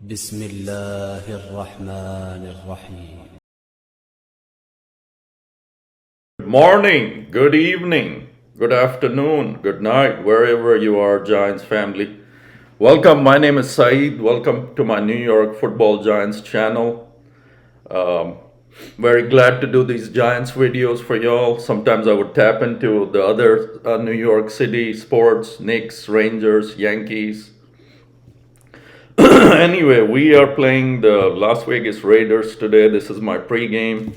بسم الله الرحمن الرحيم. Good morning, good evening, good afternoon, good night, wherever you are, Giants family. Welcome, my name is Saeed. Welcome to my New York Football Giants channel. Very glad to do these Giants videos for y'all. Sometimes I would tap into the other New York City sports, Knicks, Rangers, Yankees. Anyway, we are playing the Las Vegas Raiders today. This is my pregame.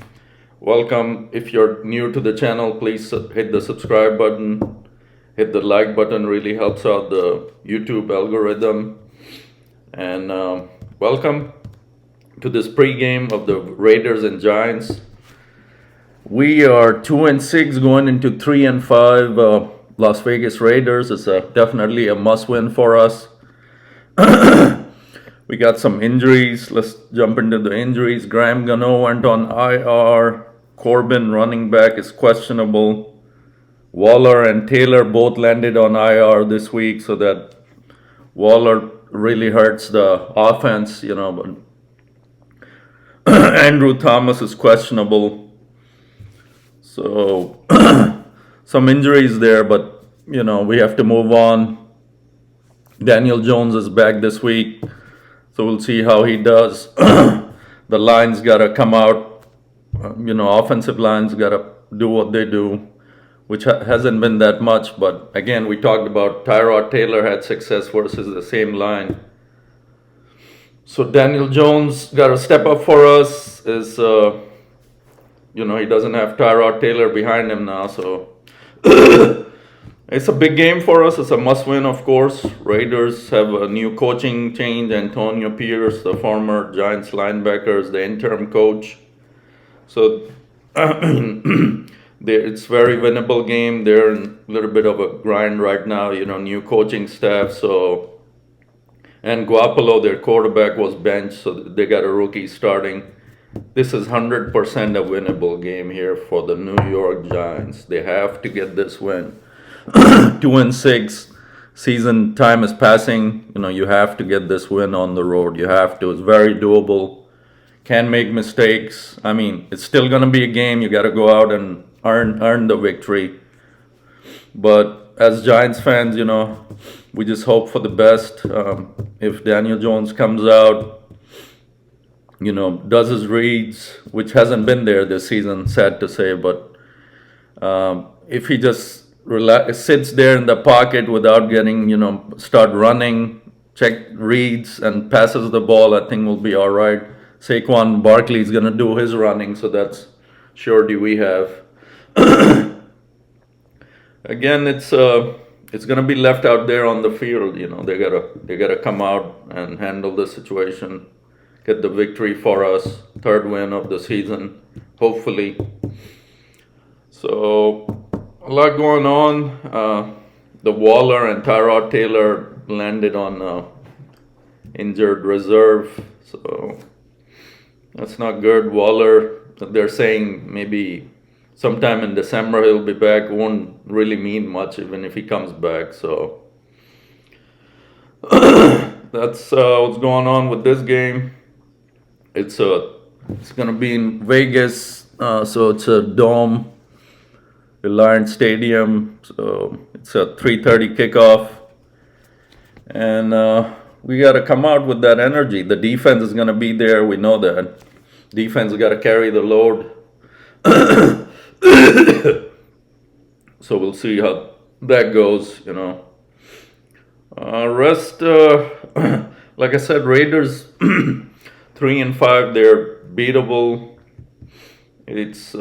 Welcome. If you're new to the channel, please hit the subscribe button. Hit the like button, really helps out the YouTube algorithm. And welcome to this pregame of the Raiders and Giants. We are 2-6 going into 3-5. Las Vegas Raiders is definitely a must-win for us. We got some injuries. Let's jump into the injuries. Graham Gano went on IR. Corbin, running back, is questionable. Waller and Taylor both landed on IR this week, so that Waller really hurts the offense, But Andrew Thomas is questionable. So some injuries there, but we have to move on. Daniel Jones is back this week, so we'll see how he does. The line's got to come out. Offensive line's got to do what they do, which hasn't been that much. But again, we talked about Tyrod Taylor had success versus the same line. So Daniel Jones got to step up for us. He doesn't have Tyrod Taylor behind him now, so it's a big game for us. It's a must-win, of course. Raiders have a new coaching change. Antonio Pierce, the former Giants linebacker, is the interim coach. So it's very winnable game. They're in a little bit of a grind right now, new coaching staff. So, and Garoppolo, their quarterback, was benched, so they got a rookie starting. This is 100% a winnable game here for the New York Giants. They have to get this win. 2-6, season time is passing. You have to get this win on the road. You have to. It's very doable. Can make mistakes. I mean, it's still going to be a game. You got to go out and earn the victory. But as Giants fans, we just hope for the best. If Daniel Jones comes out, does his reads, which hasn't been there this season, sad to say, but if he just sits there in the pocket without getting, start running, check reads and passes the ball, I think we'll be all right. Saquon Barkley is going to do his running, so that's surety we have. Again, it's going to be left out there on the field. They gotta come out and handle the situation, get the victory for us, third win of the season, hopefully. So a lot going on. The Waller and Tyrod Taylor landed on injured reserve, so that's not good. Waller, they're saying maybe sometime in December he'll be back. Won't really mean much even if he comes back. So that's what's going on with this game. It's gonna be in Vegas, so it's a dome, Reliance Stadium. So it's a 3:30 kickoff, and we got to come out with that energy. The defense is going to be there. We know that. Defense got to carry the load. So we'll see how that goes, Rest, like I said, Raiders 3-5, they're beatable. It's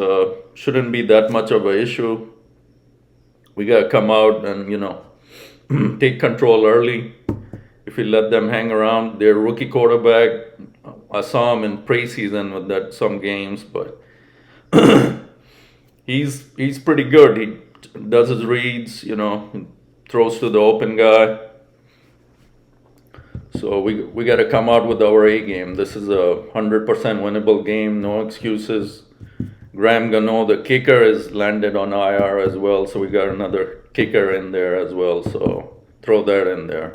shouldn't be that much of an issue. We got to come out and, take control early. If we let them hang around, their rookie quarterback, I saw him in preseason with some games, but he's pretty good. He does his reads, throws to the open guy. So we got to come out with our A game. This is a 100% winnable game, no excuses. Graham Gano, the kicker, is landed on IR as well, so we got another kicker in there as well. So throw that in there.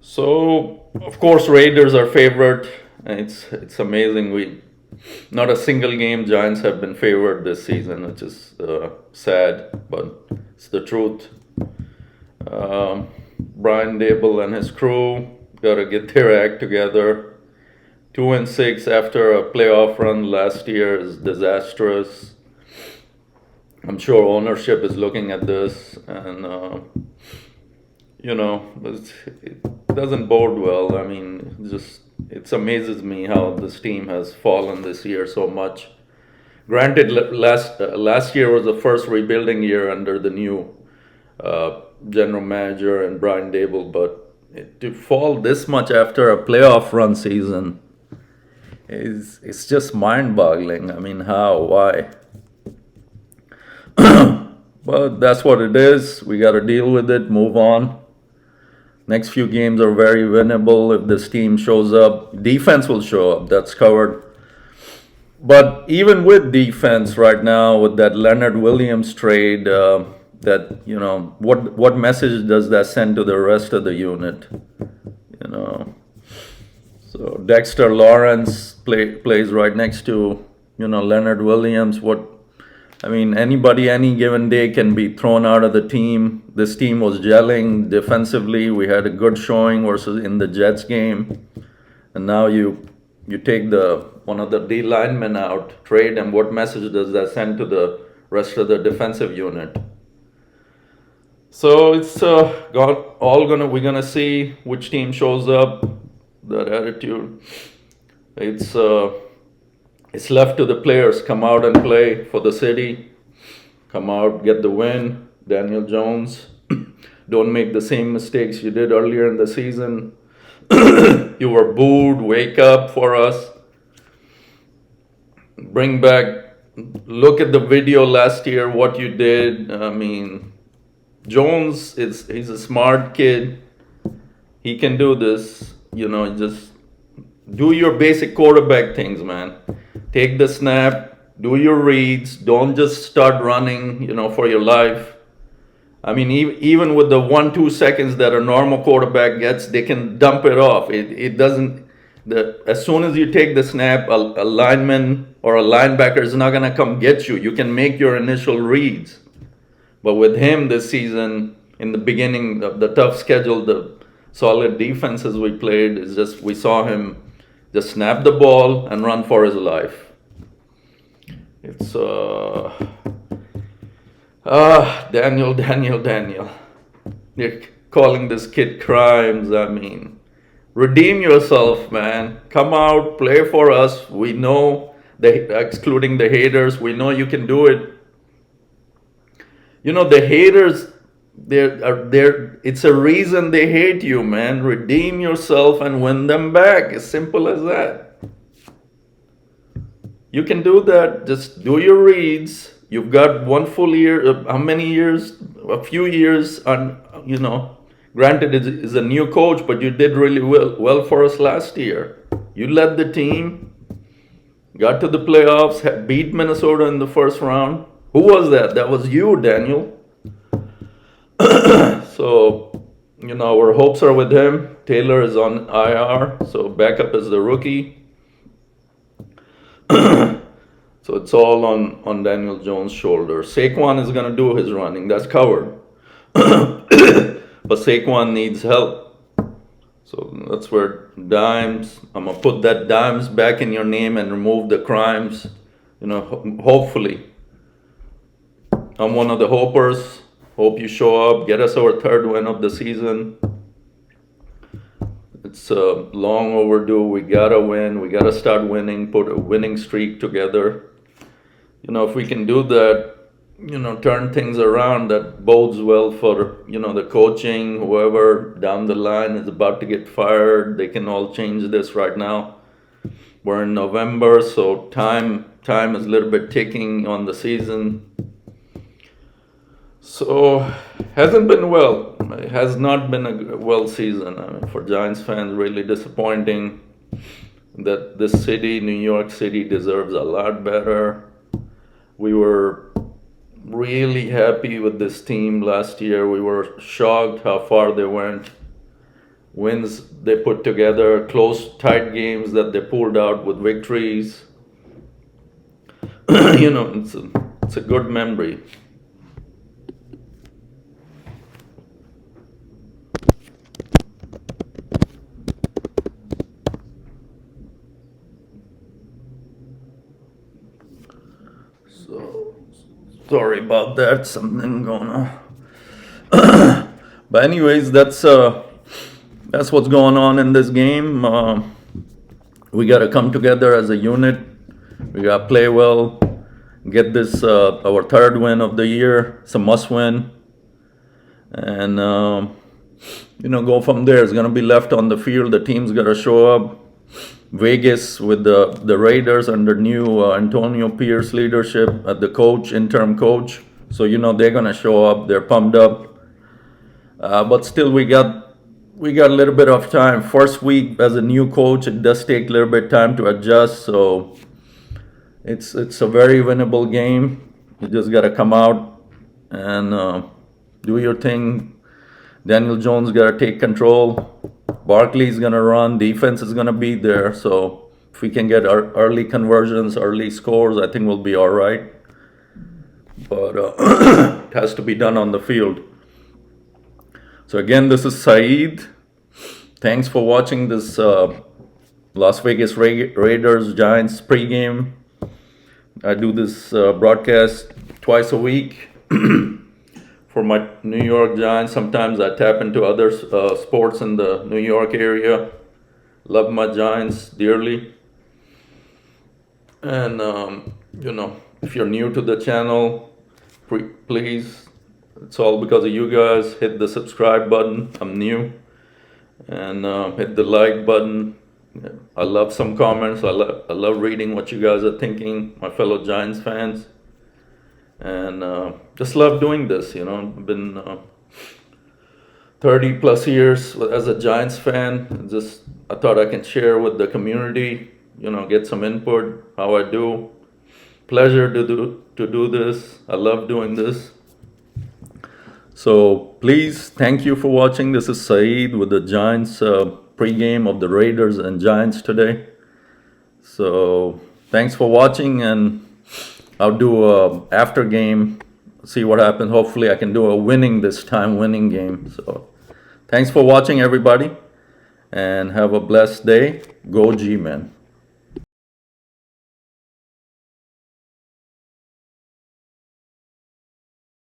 So of course Raiders are favorite. It's amazing. We not a single game Giants have been favored this season, which is sad, but it's the truth. Brian Dable and his crew gotta get their act together. 2-6 after a playoff run last year is disastrous. I'm sure ownership is looking at this, and it doesn't bode well. I mean, it amazes me how this team has fallen this year so much. Granted, last year was the first rebuilding year under the new general manager and Brian Dable, but to fall this much after a playoff run season it's just mind-boggling. I mean, how, why? But that's what it is. We got to deal with it, move on. Next few games are very winnable if this team shows up. Defense will show up, that's covered. But even with defense right now, with that Leonard Williams trade, what message does that send to the rest of the unit? So Dexter Lawrence plays right next to, Leonard Williams. Anybody any given day can be thrown out of the team. This team was gelling defensively. We had a good showing versus in the Jets game. And now you take one of the D linemen out, trade him. What message does that send to the rest of the defensive unit? So it's we're gonna see which team shows up. That attitude. It's left to the players. Come out and play for the city. Come out, get the win. Daniel Jones, don't make the same mistakes you did earlier in the season. You were booed. Wake up for us. Bring back. Look at the video last year. What you did. I mean, Jones he's a smart kid. He can do this. Just do your basic quarterback things, man. Take the snap, do your reads, don't just start running, for your life. I mean, even with the 1-2 seconds that a normal quarterback gets, they can dump it off. It doesn't, as soon as you take the snap, a lineman or a linebacker is not going to come get you. You can make your initial reads. But with him this season, in the beginning of the tough schedule, the solid defenses we played, is just we saw him just snap the ball and run for his life. It's Daniel. They're calling this kid crimes. I mean, redeem yourself, man. Come out, play for us. We know, excluding the haters, we know you can do it. The haters, it's a reason they hate you, man. Redeem yourself and win them back. As simple as that. You can do that. Just do your reads. You've got one full year. How many years? A few years. And granted, it's a new coach, but you did really well for us last year. You led the team. Got to the playoffs. Beat Minnesota in the first round. Who was that? That was you, Daniel. So, our hopes are with him. Taylor is on IR, so backup is the rookie. So it's all on Daniel Jones' shoulders. Saquon is going to do his running. That's covered. But Saquon needs help. So that's where Dimes, I'm going to put that Dimes back in your name and remove the crimes. Hopefully. I'm one of the hopers. Hope you show up, get us our third win of the season. It's long overdue. We gotta win. We gotta start winning, put a winning streak together. If we can do that, turn things around, that bodes well for, the coaching, whoever down the line is about to get fired. They can all change this right now. We're in November, so time is a little bit ticking on the season. So, hasn't been well. It has not been a well season. I mean, for Giants fans, really disappointing that this city, New York City, deserves a lot better. We were really happy with this team last year. We were shocked how far they went. wins they put together, close, tight games that they pulled out with victories. It's a good memory. So sorry about that. Something going on. But anyways, that's what's going on in this game. We got to come together as a unit. We got to play well. Get this our third win of the year. It's a must win. And go from there. It's gonna be left on the field. The team's gotta show up. Vegas with the Raiders under new Antonio Pierce leadership at the interim coach. So they're gonna show up. They're pumped up. But still, we got a little bit of time. First week as a new coach, it does take a little bit of time to adjust. So it's a very winnable game. You just gotta come out and do your thing. Daniel Jones gotta take control. Barkley's gonna run. Defense is gonna be there. So if we can get our early conversions, early scores, I think we'll be all right. But it has to be done on the field. So again, this is Saeed. Thanks for watching this Las Vegas Raiders Giants pregame. I do this broadcast twice a week for my New York Giants. Sometimes I tap into other sports in the New York area. Love my Giants dearly. And, if you're new to the channel, please, it's all because of you guys. Hit the subscribe button. I'm new. And hit the like button. I love some comments. I love reading what you guys are thinking, my fellow Giants fans. And just love doing this. I've been 30 plus years as a Giants fan. I thought I can share with the community, get some input, how I do. Pleasure to do this. I love doing this. So please, thank you for watching. This is Saeed with the Giants pregame of the Raiders and Giants today. So thanks for watching, and I'll do a after game, see what happens. Hopefully I can do a winning game. So thanks for watching, everybody, and have a blessed day. Go G-Men.